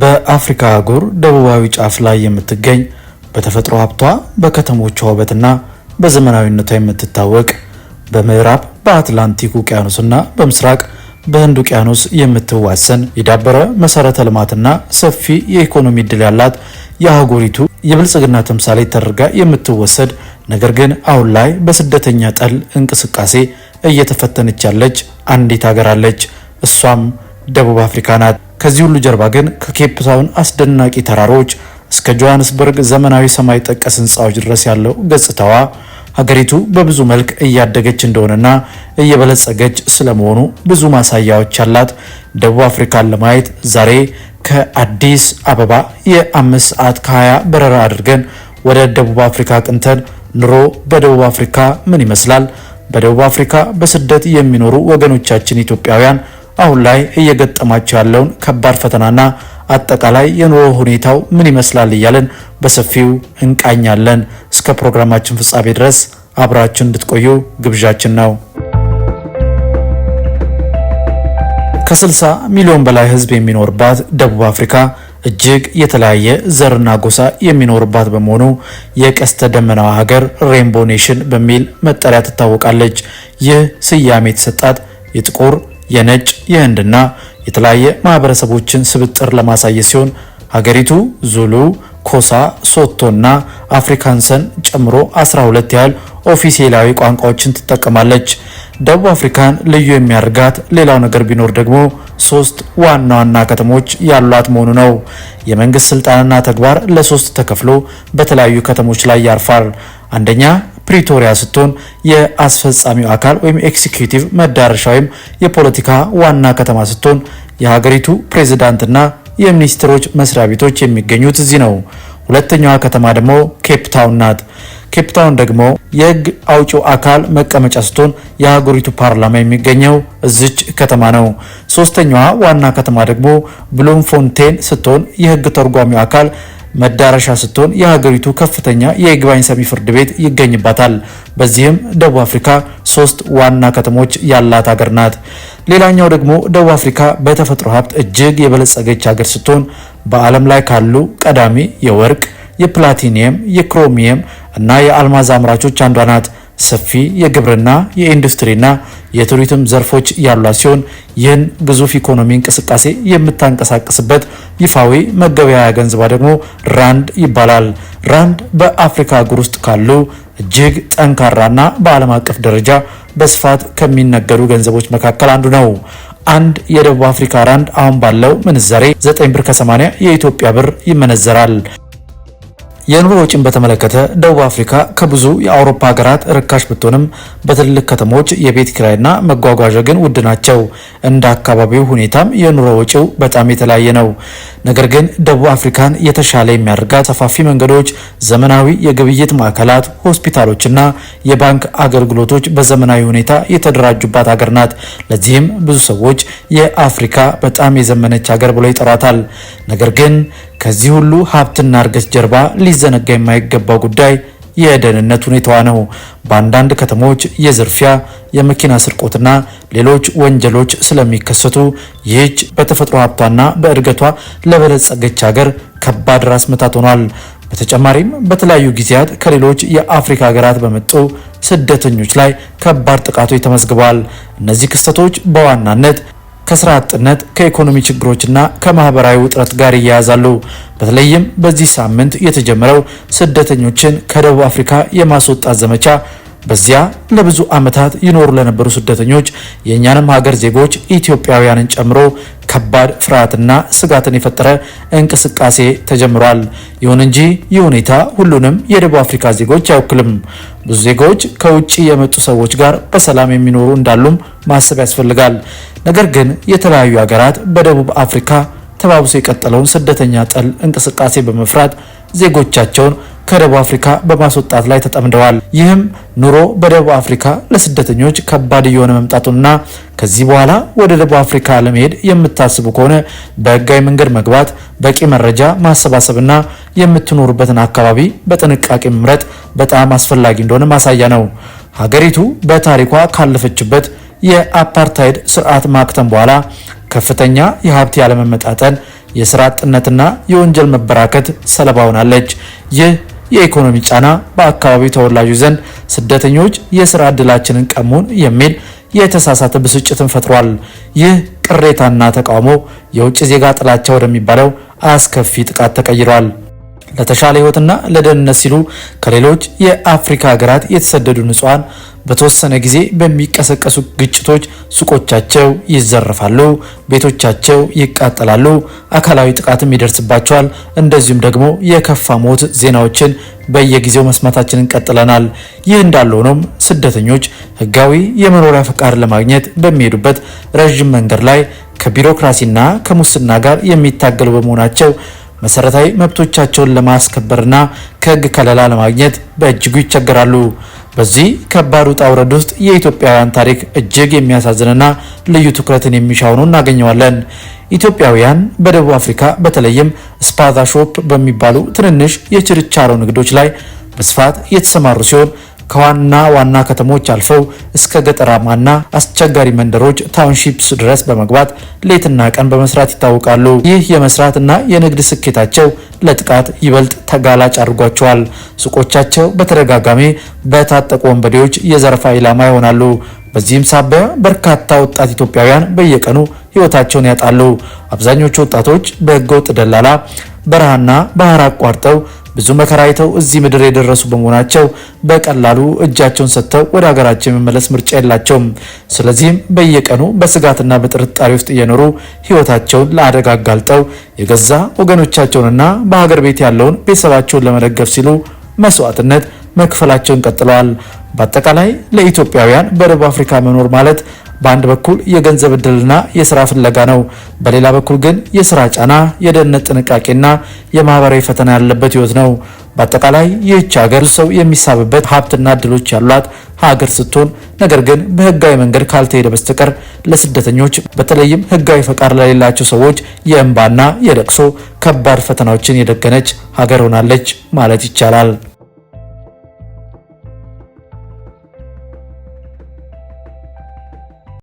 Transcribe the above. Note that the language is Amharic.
በአፍሪካ አህጉር ደቡባዊ ጫፍ ላይ የምትገኝ በተፈጥሮ ሀብቷ በከተሞቿ ውበትና በዘመናዊነቷ የምትታወቅ በምዕራብ በአትላንቲክ ውቅያኖስና በምስራቅ በህንድ ውቅያኖስ የምትዋሰን የዳበረ መሰረተ ልማትና ሰፊ የኢኮኖሚ ዕድል ያላት የአህጉሪቱ የብልጽግና ተምሳሌ ተደርጋ የምትወሰድ ነገር ግን አሁን ላይ በስደተኛ ጠል እንቅስቃሴ እየተፈተነች ያለች አንዲት ሀገር አለች። እሷም ደቡብ አፍሪካ ናት። ከዚህ ሁሉ ጀርባ ግን ከኬፕ ታውን አስደናቂ ተራሮች እስከ ጆሃንስበርግ ዘመናዊ ሰማይ ጠቀስ ህንፃዎች ድረስ ያለው ገጽታዋ ሀገሪቱ በብዙ መልክ እያደገች እንደሆነና እየበለጸገች ስለመሆኑ ብዙ ማሳያዎች ያላት ደቡብ አፍሪካን ለማየት ዛሬ ከአዲስ አበባ የ5 ሰዓት ከ20 በረራ አድርገን ወደ ደቡብ አፍሪካ ቅንተን ኑሮ በደቡብ አፍሪካ ምን ይመስላል፣ በደቡብ አፍሪካ በስደት የሚኖሩ ወገኖቻችን ኢትዮጵያውያን አሁን ላይ እየገጠማቸው ያለውን ከባድ ፈተናና አጠቃላይ የኑሮ ሁኔታው ምን ይመስላል እያለን በሰፊው እንቃኛለን። እስከ ፕሮግራማችን ፍጻሜ ድረስ አብራችን እንድትቆዩ ግብዣችን ነው። ከ60 ሚሊዮን በላይ ህዝብ የሚኖርባት ደቡብ አፍሪካ እጅግ የተለያየ ዘርና ጎሳ የሚኖርባት በመሆኑ የቀስተ ደመናዋ ሀገር ሬንቦ ኔሽን በሚል መጠሪያ ትታወቃለች። ይህ ስያሜ የተሰጣት የጥቁር የነጭ የህንድና የተለያየ ማህበረሰቦችን ስብጥር ለማሳየት ሲሆን ሀገሪቱ ዙሉ፣ ኮሳ፣ ሶቶና አፍሪካንሰን ጨምሮ 12 ያህል ኦፊሴላዊ ቋንቋዎችን ትጠቀማለች። ደቡብ አፍሪካን ልዩ የሚያደርጋት ሌላው ነገር ቢኖር ደግሞ 3 ዋና ዋና ከተሞች ያሏት መሆኑ ነው። የመንግስት ስልጣንና ተግባር ለ3 ተከፍሎ በተለያዩ ከተሞች ላይ ያርፋል። አንደኛ ፕሪቶሪያ ስትሆን የአስፈጻሚው አካል ወይም ኤክሲኪዩቲቭ መዳረሻ ወይም የፖለቲካ ዋና ከተማ ስትሆን የሀገሪቱ ፕሬዝዳንትና የሚኒስትሮች መስሪያ ቤቶች የሚገኙት እዚህ ነው። ሁለተኛዋ ከተማ ደግሞ ኬፕ ታውን ናት። ኬፕ ታውን ደግሞ የህግ አውጪው አካል መቀመጫ ስትሆን የሀገሪቱ ፓርላማ የሚገኘው እዚች ከተማ ነው። ሶስተኛዋ ዋና ከተማ ደግሞ ብሉምፎንቴን ስትሆን የህግ ተርጓሚው አካል መዳረሻ ስትሆን የሀገሪቱ ከፍተኛ የይግባኝ ሰሚ ፍርድ ቤት ይገኝባታል። በዚህም ደቡብ አፍሪካ 3 ዋና ከተሞች ያላት ሀገር ናት። ሌላኛው ደግሞ ደቡብ አፍሪካ በተፈጥሮ ሀብት እጅግ የበለጸገች ሀገር ስትሆን በዓለም ላይ ካሉ ቀዳሚ የወርቅ፣ የፕላቲኒየም፣ የክሮሚየም እና የአልማዝ አምራቾች አንዷ ናት። ሰፊ የግብርና የኢንዱስትሪና የቱሪዝም ዘርፎች ያሏት ሲሆን ይህን ግዙፍ ኢኮኖሚ እንቅስቃሴ የምታንቀሳቅስበት ይፋዊ መገበያያ ገንዘቧ ደግሞ ራንድ ይባላል። ራንድ በአፍሪካ አህጉር ውስጥ ካሉ እጅግ ጠንካራና በዓለም አቀፍ ደረጃ በስፋት ከሚነገዱ ገንዘቦች መካከል አንዱ ነው። አንድ የደቡብ አፍሪካ ራንድ አሁን ባለው ምንዛሬ 9 ብር ከ80 የኢትዮጵያ ብር ይመነዘራል። የኑሮ ወጪን በተመለከተ ደቡብ አፍሪካ ከብዙ የአውሮፓ ሀገራት ርካሽ ብትሆንም በትልልቅ ከተሞች የቤት ኪራይና መጓጓዣ ግን ውድ ናቸው። እንደ አካባቢው ሁኔታም የኑሮ ወጪው በጣም የተለያየ ነው። ነገር ግን ደቡብ አፍሪካን የተሻለ የሚያደርጋት ሰፋፊ መንገዶች፣ ዘመናዊ የግብይት ማዕከላት፣ ሆስፒታሎችና የባንክ አገልግሎቶች በዘመናዊ ሁኔታ የተደራጁባት ሀገር ናት። ለዚህም ብዙ ሰዎች የአፍሪካ በጣም የዘመነች ሀገር ብለው ይጠሯታል። ነገር ግን ከዚህ ሁሉ ሀብትና እድገት ጀርባ ሊዘነጋ የማይገባው ጉዳይ የደህንነት ሁኔታዋ ነው። በአንዳንድ ከተሞች የዝርፊያ፣ የመኪና ስርቆትና ሌሎች ወንጀሎች ስለሚከሰቱ ይህች በተፈጥሮ ሀብቷና በእድገቷ ለበለጸገች ሀገር ከባድ ራስ ምታት ሆኗል። በተጨማሪም በተለያዩ ጊዜያት ከሌሎች የአፍሪካ ሀገራት በመጡ ስደተኞች ላይ ከባድ ጥቃቶች ተመዝግበዋል። እነዚህ ክስተቶች በዋናነት ከስራ አጥነት፣ ከኢኮኖሚ ችግሮችና ከማህበራዊ ውጥረት ጋር ይያያዛሉ። በተለይም በዚህ ሳምንት የተጀመረው ስደተኞችን ከደቡብ አፍሪካ የማስወጣት ዘመቻ በዚያ ለብዙ ዓመታት ይኖሩ ለነበሩ ስደተኞች የእኛንም ሀገር ዜጎች ኢትዮጵያውያንን ጨምሮ ከባድ ፍርሃትና ስጋትን የፈጠረ እንቅስቃሴ ተጀምሯል። ይሁን እንጂ ይህ ሁኔታ ሁሉንም የደቡብ አፍሪካ ዜጎች አይወክልም። ብዙ ዜጎች ከውጭ የመጡ ሰዎች ጋር በሰላም የሚኖሩ እንዳሉም ማሰብ ያስፈልጋል። ነገር ግን የተለያዩ ሀገራት በደቡብ አፍሪካ ተባብሶ የቀጠለውን ስደተኛ ጠል እንቅስቃሴ በመፍራት ዜጎቻቸውን ከደቡብ አፍሪካ በማስወጣት ላይ ተጠምደዋል። ይህም ኑሮ በደቡብ አፍሪካ ለስደተኞች ከባድ እየሆነ መምጣቱና ከዚህ በኋላ ወደ ደቡብ አፍሪካ ለመሄድ የምታስቡ ከሆነ በህጋዊ መንገድ መግባት፣ በቂ መረጃ ማሰባሰብና የምትኖሩበትን አካባቢ በጥንቃቄ መምረጥ በጣም አስፈላጊ እንደሆነ ማሳያ ነው። ሀገሪቱ በታሪኳ ካለፈችበት የአፓርታይድ ስርዓት ማክተም በኋላ ከፍተኛ የሀብት ያለመመጣጠን፣ የስራ አጥነትና የወንጀል መበራከት ሰለባ ሆናለች። ይህ የኢኮኖሚ ጫና በአካባቢው ተወላጆች ዘንድ ስደተኞች የስራ ዕድላችንን ቀሙን የሚል የተሳሳተ ብስጭትን ፈጥሯል። ይህ ቅሬታና ተቃውሞ የውጭ ዜጋ ጥላቻ ወደሚባለው አስከፊ ጥቃት ተቀይሯል። ለተሻለ ህይወትና ለደህንነት ሲሉ ከሌሎች የአፍሪካ ሀገራት የተሰደዱ ንጹሃን በተወሰነ ጊዜ በሚቀሰቀሱ ግጭቶች ሱቆቻቸው ይዘረፋሉ፣ ቤቶቻቸው ይቃጠላሉ፣ አካላዊ ጥቃትም ይደርስባቸዋል። እንደዚሁም ደግሞ የከፋ ሞት ዜናዎችን በየጊዜው መስማታችንን ቀጥለናል። ይህ እንዳለ ሆኖም ስደተኞች ህጋዊ የመኖሪያ ፈቃድ ለማግኘት በሚሄዱበት ረዥም መንገድ ላይ ከቢሮክራሲና ከሙስና ጋር የሚታገሉ በመሆናቸው መሰረታዊ መብቶቻቸውን ለማስከበርና ከህግ ከለላ ለማግኘት በእጅጉ ይቸገራሉ። በዚህ ከባድ ውጣ ውረድ ውስጥ የኢትዮጵያውያን ታሪክ እጅግ የሚያሳዝንና ልዩ ትኩረትን የሚሻ ሆኖ እናገኘዋለን። ኢትዮጵያውያን በደቡብ አፍሪካ በተለይም ስፓዛ ሾፕ በሚባሉ ትንንሽ የችርቻሮ ንግዶች ላይ በስፋት የተሰማሩ ሲሆን ከዋና ዋና ከተሞች አልፈው እስከ ገጠራማና አስቸጋሪ መንደሮች ታውንሺፕስ ድረስ በመግባት ሌትና ቀን በመስራት ይታወቃሉ። ይህ የመስራትና የንግድ ስኬታቸው ለጥቃት ይበልጥ ተጋላጭ አድርጓቸዋል። ሱቆቻቸው በተደጋጋሚ በታጠቁ ወንበዴዎች የዘረፋ ኢላማ ይሆናሉ። በዚህም ሳቢያ በርካታ ወጣት ኢትዮጵያውያን በየቀኑ ህይወታቸውን ያጣሉ። አብዛኞቹ ወጣቶች በህገወጥ ደላላ በረሃና ባህር አቋርጠው ብዙ መከራ አይተው እዚህ ምድር የደረሱ በመሆናቸው በቀላሉ እጃቸውን ሰጥተው ወደ ሀገራቸው የመመለስ ምርጫ የላቸውም። ስለዚህም በየቀኑ በስጋትና በጥርጣሬ ውስጥ እየኖሩ ህይወታቸውን ለአደጋ አጋልጠው የገዛ ወገኖቻቸውንና በሀገር ቤት ያለውን ቤተሰባቸውን ለመደገፍ ሲሉ መስዋዕትነት መክፈላቸውን ቀጥለዋል። በአጠቃላይ ለኢትዮጵያውያን በደቡብ አፍሪካ መኖር ማለት በአንድ በኩል የገንዘብ እድልና የስራ ፍለጋ ነው። በሌላ በኩል ግን የስራ ጫና፣ የደህንነት ጥንቃቄና የማህበራዊ ፈተና ያለበት ህይወት ነው። በአጠቃላይ ይህች ሀገር ሰው የሚሳብበት ሀብትና እድሎች ያሏት ሀገር ስትሆን ነገር ግን በህጋዊ መንገድ ካልተሄደ በስተቀር ለስደተኞች በተለይም ህጋዊ ፈቃድ ለሌላቸው ሰዎች የእንባና የለቅሶ ከባድ ፈተናዎችን የደገነች ሀገር ሆናለች ማለት ይቻላል።